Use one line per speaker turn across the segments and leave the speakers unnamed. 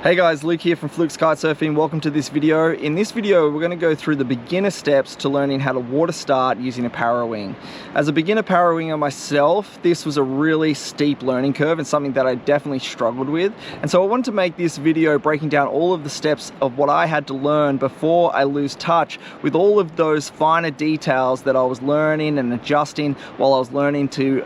Hey guys, Luke here from Flukes Kitesurfing. Welcome to this video. In this video, we're going to go through the beginner steps to learning how to water start using a Parawing. As a beginner Parawinger myself, this was a really steep learning curve and something that I definitely struggled with. And so I wanted to make this video breaking down all of the steps of what I had to learn before I lose touch with all of those finer details that I was learning and adjusting while I was learning to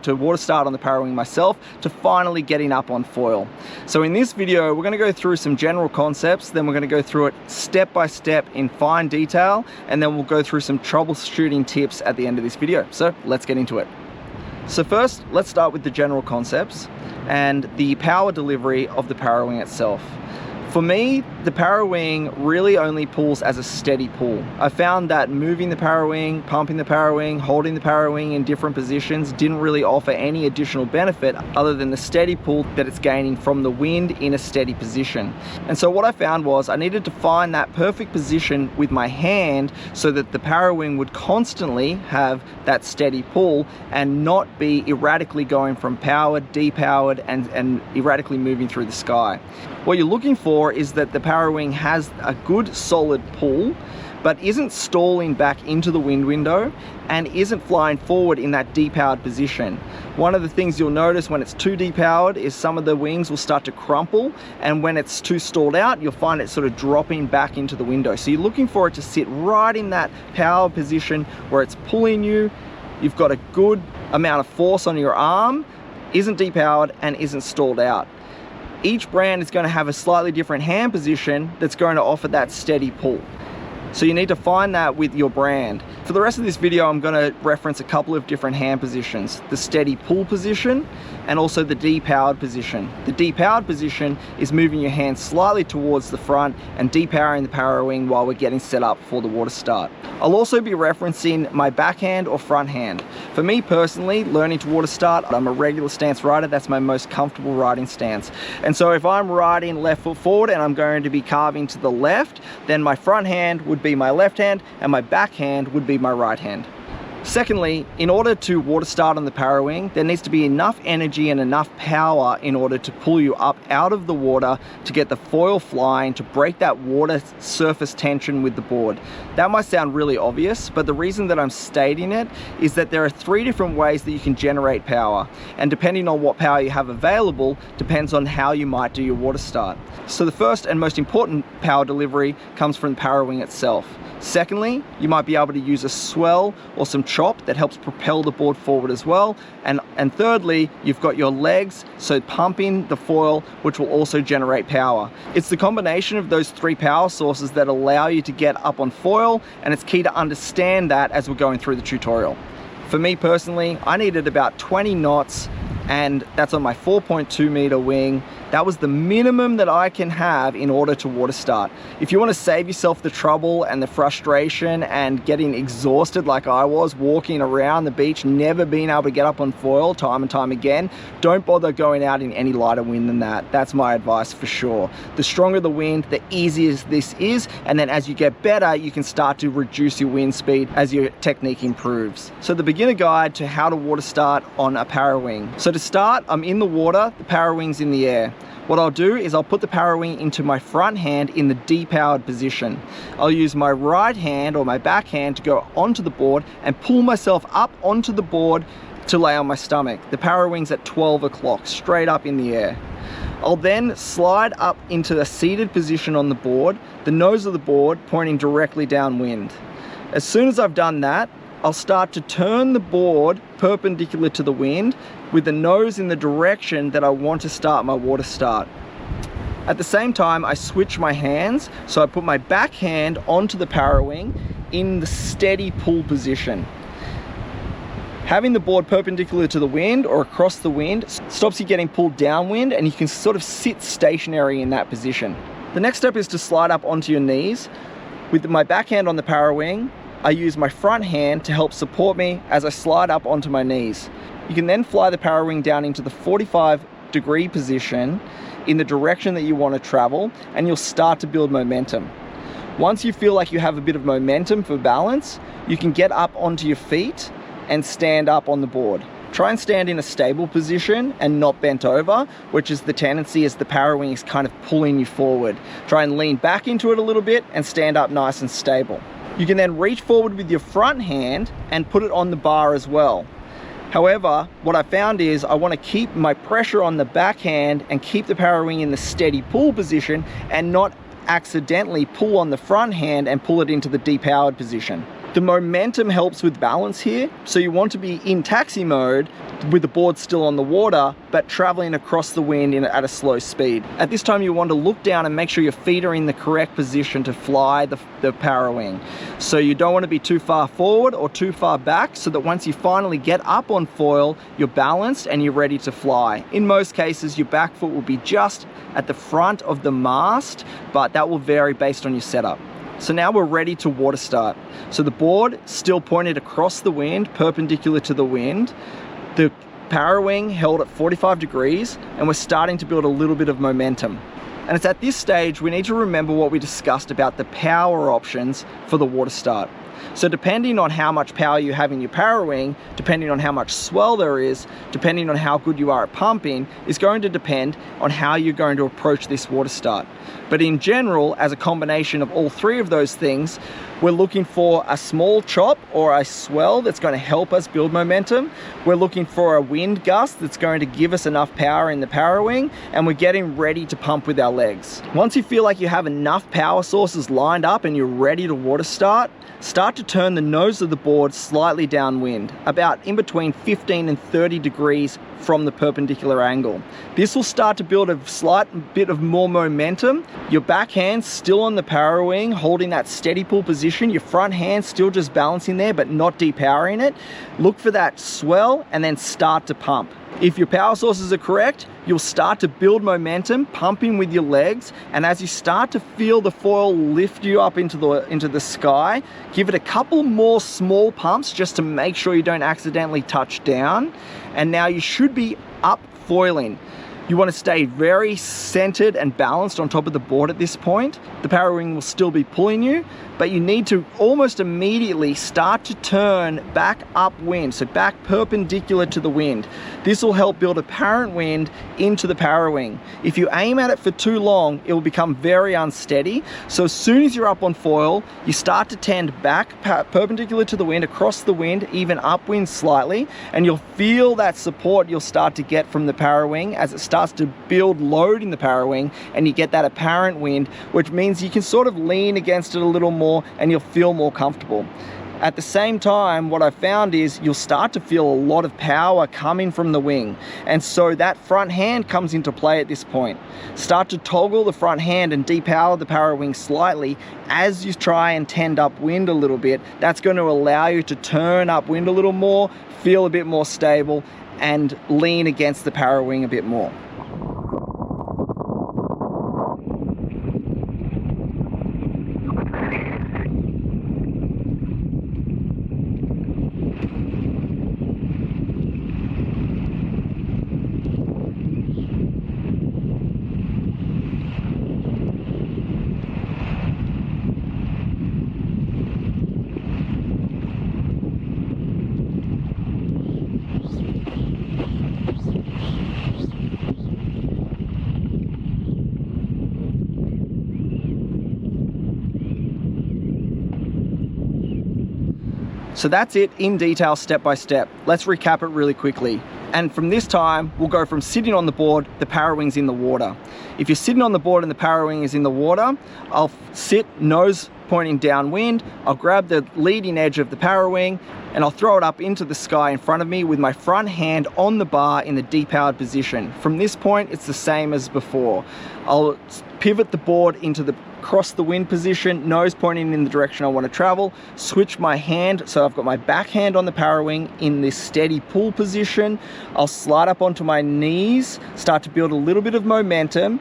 water start on the Parawing myself, to finally getting up on foil. So in this video, we're going to go through some general concepts, then we're going to go through it step by step in fine detail, and then we'll go through some troubleshooting tips at the end of this video. So let's get into it. So first, let's start with the general concepts and the power delivery of the Parawing itself. For me, the Parawing really only pulls as a steady pull. I found that moving the Parawing, pumping the Parawing, holding the Parawing in different positions didn't really offer any additional benefit other than the steady pull that it's gaining from the wind in a steady position. And so what I found was I needed to find that perfect position with my hand so that the Parawing would constantly have that steady pull and not be erratically going from powered, depowered, and erratically moving through the sky. What you're looking for is that the Parawing has a good solid pull, but isn't stalling back into the wind window and isn't flying forward in that depowered position. One of the things you'll notice when it's too depowered is some of the wings will start to crumple, and when it's too stalled out, you'll find it sort of dropping back into the window. So you're looking for it to sit right in that power position where it's pulling you, you've got a good amount of force on your arm, isn't depowered and isn't stalled out. Each brand is going to have a slightly different hand position that's going to offer that steady pull. So you need to find that with your brand. For the rest of this video, I'm going to reference a couple of different hand positions. The steady pull position and also the depowered position. The depowered position is moving your hand slightly towards the front and depowering the Parawing while we're getting set up for the water start. I'll also be referencing my backhand or front hand. For me personally, learning to water start, I'm a regular stance rider. That's my most comfortable riding stance. And so if I'm riding left foot forward and I'm going to be carving to the left, then my front hand would be my left hand and my backhand would be my right hand. Secondly, in order to water start on the Parawing, there needs to be enough energy and enough power in order to pull you up out of the water to get the foil flying, to break that water surface tension with the board. That might sound really obvious, but the reason that I'm stating it is that there are 3 different ways that you can generate power, and depending on what power you have available depends on how you might do your water start. So the first and most important power delivery comes from the Parawing itself. Secondly, you might be able to use a swell or some chop that helps propel the board forward as well. And thirdly, you've got your legs, so pumping the foil, which will also generate power. It's the combination of those 3 power sources that allow you to get up on foil, and it's key to understand that as we're going through the tutorial. For me personally, I needed about 20 knots, and that's on my 4.2 meter wing. That was the minimum that I can have in order to water start. If you want to save yourself the trouble and the frustration and getting exhausted like I was walking around the beach, never being able to get up on foil time and time again, don't bother going out in any lighter wind than that. That's my advice for sure. The stronger the wind, the easier this is, and then as you get better, you can start to reduce your wind speed as your technique improves. So the beginner guide to how to water start on a Parawing. So to start, I'm in the water, the Parawing's in the air. What I'll do is I'll put the Parawing into my front hand in the depowered position. I'll use my right hand or my backhand to go onto the board and pull myself up onto the board to lay on my stomach. The Parawing's at 12 o'clock, straight up in the air. I'll then slide up into the seated position on the board, the nose of the board pointing directly downwind. As soon as I've done that, I'll start to turn the board perpendicular to the wind with the nose in the direction that I want to start my water start. At the same time, I switch my hands, so I put my backhand onto the Parawing in the steady pull position. Having the board perpendicular to the wind or across the wind stops you getting pulled downwind, and you can sort of sit stationary in that position. The next step is to slide up onto your knees. With my backhand on the Parawing, I use my front hand to help support me as I slide up onto my knees. You can then fly the Parawing down into the 45-degree position in the direction that you want to travel, and you'll start to build momentum. Once you feel like you have a bit of momentum for balance, you can get up onto your feet and stand up on the board. try and stand in a stable position and not bent over, which is the tendency as the Parawing is kind of pulling you forward. Try and lean back into it a little bit and stand up nice and stable. You can then reach forward with your front hand and put it on the bar as well. However, what I found is I want to keep my pressure on the backhand and keep the Parawing in the steady pull position and not accidentally pull on the front hand and pull it into the depowered position. The momentum helps with balance here, so you want to be in taxi mode with the board still on the water, but traveling across the wind at a slow speed. At this time, you want to look down and make sure your feet are in the correct position to fly the Parawing. So you don't want to be too far forward or too far back, so that once you finally get up on foil, you're balanced and you're ready to fly. In most cases, your back foot will be just at the front of the mast, but that will vary based on your setup. So now we're ready to water start. So the board still pointed across the wind, perpendicular to the wind. The Parawing held at 45 degrees, and we're starting to build a little bit of momentum. And it's at this stage we need to remember what we discussed about the power options for the water start. So depending on how much power you have in your Parawing, depending on how much swell there is, depending on how good you are at pumping, is going to depend on how you're going to approach this water start. But in general, as a combination of all three of those things, we're looking for a small chop or a swell that's going to help us build momentum. We're looking for a wind gust that's going to give us enough power in the Parawing, and we're getting ready to pump with our legs. Once you feel like you have enough power sources lined up and you're ready to water start to turn the nose of the board slightly downwind, about in between 15 and 30 degrees from the perpendicular angle. This will start to build a slight bit of more momentum. Your backhand still on the Parawing, holding that steady pull position. Your front hand still just balancing there, but not depowering it. Look for that swell and then start to pump. If your power sources are correct, you'll start to build momentum, pumping with your legs, and as you start to feel the foil lift you up into the sky, give it a couple more small pumps just to make sure you don't accidentally touch down, and now you should be up foiling. You want to stay very centered and balanced on top of the board at this point. The Parawing will still be pulling you, but you need to almost immediately start to turn back upwind, so back perpendicular to the wind. This will help build apparent wind into the Parawing. If you aim at it for too long, it will become very unsteady. So as soon as you're up on foil, you start to tend back perpendicular to the wind, across the wind, even upwind slightly, and you'll feel that support you'll start to get from the Parawing as it starts to build load in the Parawing, and you get that apparent wind, which means you can sort of lean against it a little more and you'll feel more comfortable. At the same time, what I found is you'll start to feel a lot of power coming from the wing, and so that front hand comes into play at this point. Start to toggle the front hand and depower the Parawing slightly as you try and tend upwind a little bit. That's going to allow you to turn upwind a little more, feel a bit more stable, and lean against the Parawing a bit more. So that's it in detail, step by step. Let's recap it really quickly. And from this time, we'll go from sitting on the board, the Parawing's in the water. If you're sitting on the board and the Parawing is in the water, I'll sit nose pointing downwind, I'll grab the leading edge of the Parawing, and I'll throw it up into the sky in front of me with my front hand on the bar in the depowered position. From this point, it's the same as before. I'll pivot the board into the cross the wind position, nose pointing in the direction I want to travel, switch my hand, so I've got my backhand on the Parawing in this steady pull position. I'll slide up onto my knees, start to build a little bit of momentum,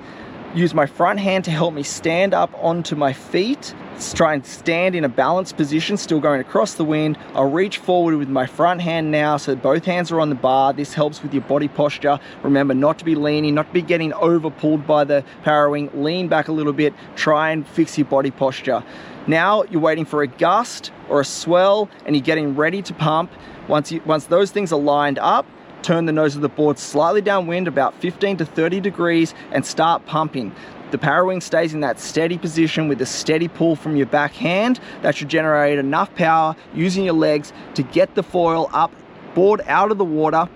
use my front hand to help me stand up onto my feet, try and stand in a balanced position, still going across the wind. I'll reach forward with my front hand now, so both hands are on the bar. This helps with your body posture. Remember not to be leaning, not to be getting over pulled by the Parawing. Lean back a little bit, try and fix your body posture. Now you're waiting for a gust or a swell and you're getting ready to pump. Once those things are lined up, turn the nose of the board slightly downwind, about 15 to 30 degrees, and start pumping. The Parawing stays in that steady position with a steady pull from your back hand. That should generate enough power using your legs to get the foil up, board out of the water.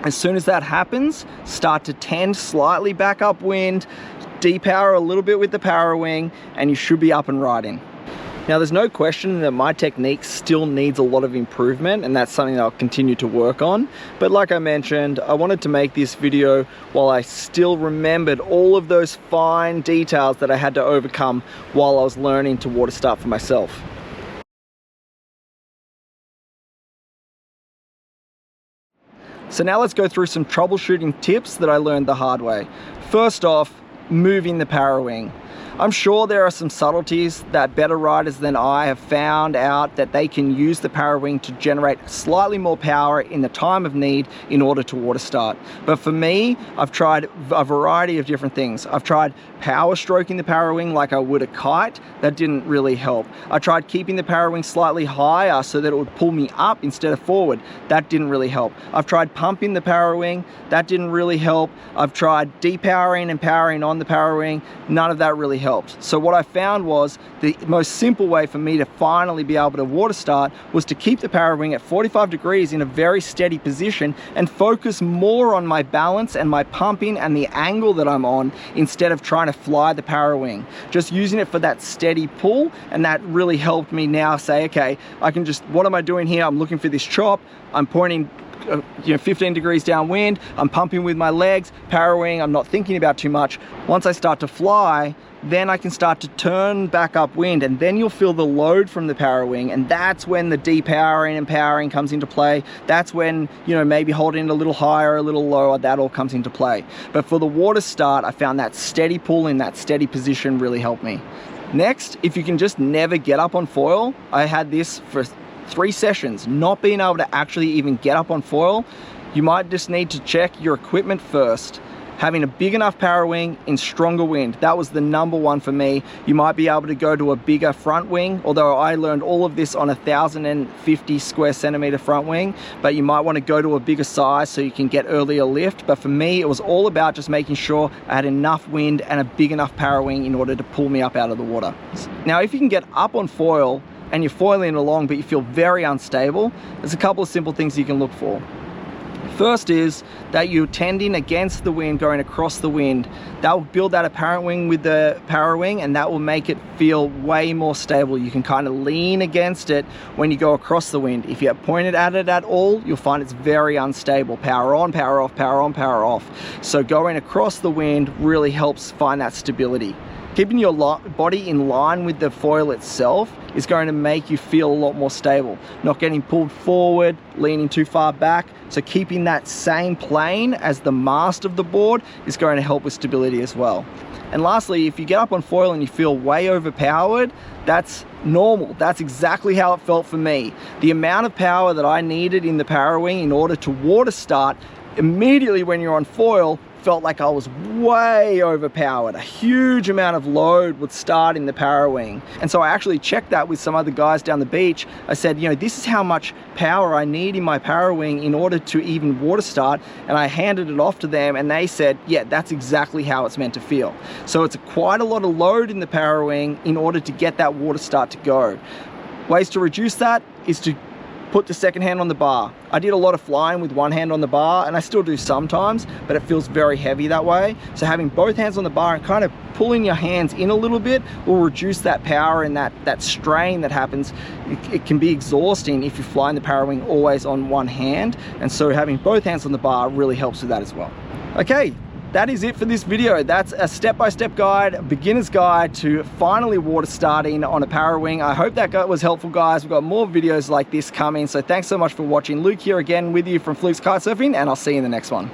As soon as that happens, start to tend slightly back upwind, depower a little bit with the Parawing, and you should be up and riding. Now, there's no question that my technique still needs a lot of improvement, and that's something that I'll continue to work on. But like I mentioned, I wanted to make this video while I still remembered all of those fine details that I had to overcome while I was learning to water start for myself. So now let's go through some troubleshooting tips that I learned the hard way. First off, moving the Parawing. I'm sure there are some subtleties that better riders than I have found out that they can use the Parawing to generate slightly more power in the time of need in order to water start. But for me, I've tried a variety of different things. I've tried power stroking the Parawing like I would a kite. That didn't really help. I tried keeping the Parawing slightly higher so that it would pull me up instead of forward. That didn't really help. I've tried pumping the Parawing. That didn't really help. I've tried depowering and powering on the Parawing. None of that really helped. So what I found was the most simple way for me to finally be able to water start was to keep the Parawing at 45 degrees in a very steady position and focus more on my balance and my pumping and the angle that I'm on instead of trying to fly the Parawing. Just using it for that steady pull, and that really helped me now say, okay, I can just, what am I doing here? I'm looking for this chop, I'm pointing 15 degrees downwind, I'm pumping with my legs, Parawing, I'm not thinking about too much. Once I start to fly, then I can start to turn back upwind, and then you'll feel the load from the Parawing, and that's when the depowering and powering comes into play. That's when, maybe holding it a little higher, a little lower, that all comes into play. But for the water start, I found that steady pull in that steady position really helped me. Next, if you can just never get up on foil, I had this for 3 sessions, not being able to actually even get up on foil, you might just need to check your equipment first. Having a big enough Parawing in stronger wind, that was the #1 for me. You might be able to go to a bigger front wing, although I learned all of this on a 1,050 square centimeter front wing, but you might want to go to a bigger size so you can get earlier lift. But for me, it was all about just making sure I had enough wind and a big enough Parawing in order to pull me up out of the water. Now, if you can get up on foil and you're foiling along but you feel very unstable, there's a couple of simple things you can look for. First is that you're tending against the wind, going across the wind. That will build that apparent wing with the Parawing, and that will make it feel way more stable. You can kind of lean against it when you go across the wind. If you point it at it at all, you'll find it's very unstable. Power on, power off, power on, power off. So going across the wind really helps find that stability. Keeping your body in line with the foil itself is going to make you feel a lot more stable. Not getting pulled forward, leaning too far back. So keeping that same plane as the mast of the board is going to help with stability as well. And lastly, if you get up on foil and you feel way overpowered, that's normal. That's exactly how it felt for me. The amount of power that I needed in the Parawing in order to water start immediately when you're on foil felt like I was way overpowered. A huge amount of load would start in the Parawing. And so I actually checked that with some other guys down the beach. I said, this is how much power I need in my Parawing in order to even water start. And I handed it off to them and they said, yeah, that's exactly how it's meant to feel. So it's quite a lot of load in the Parawing in order to get that water start to go. Ways to reduce that is to put the second hand on the bar. I did a lot of flying with one hand on the bar, and I still do sometimes, but it feels very heavy that way. So having both hands on the bar and kind of pulling your hands in a little bit will reduce that power and that strain that happens. It can be exhausting if you're flying the Parawing always on one hand, and so having both hands on the bar really helps with that as well. Okay. That is it for this video. That's a step-by-step guide, a beginner's guide to finally water starting on a Parawing. I hope that was helpful, guys. We've got more videos like this coming, so thanks so much for watching. Luke here again with you from Flukes Kitesurfing, and I'll see you in the next one.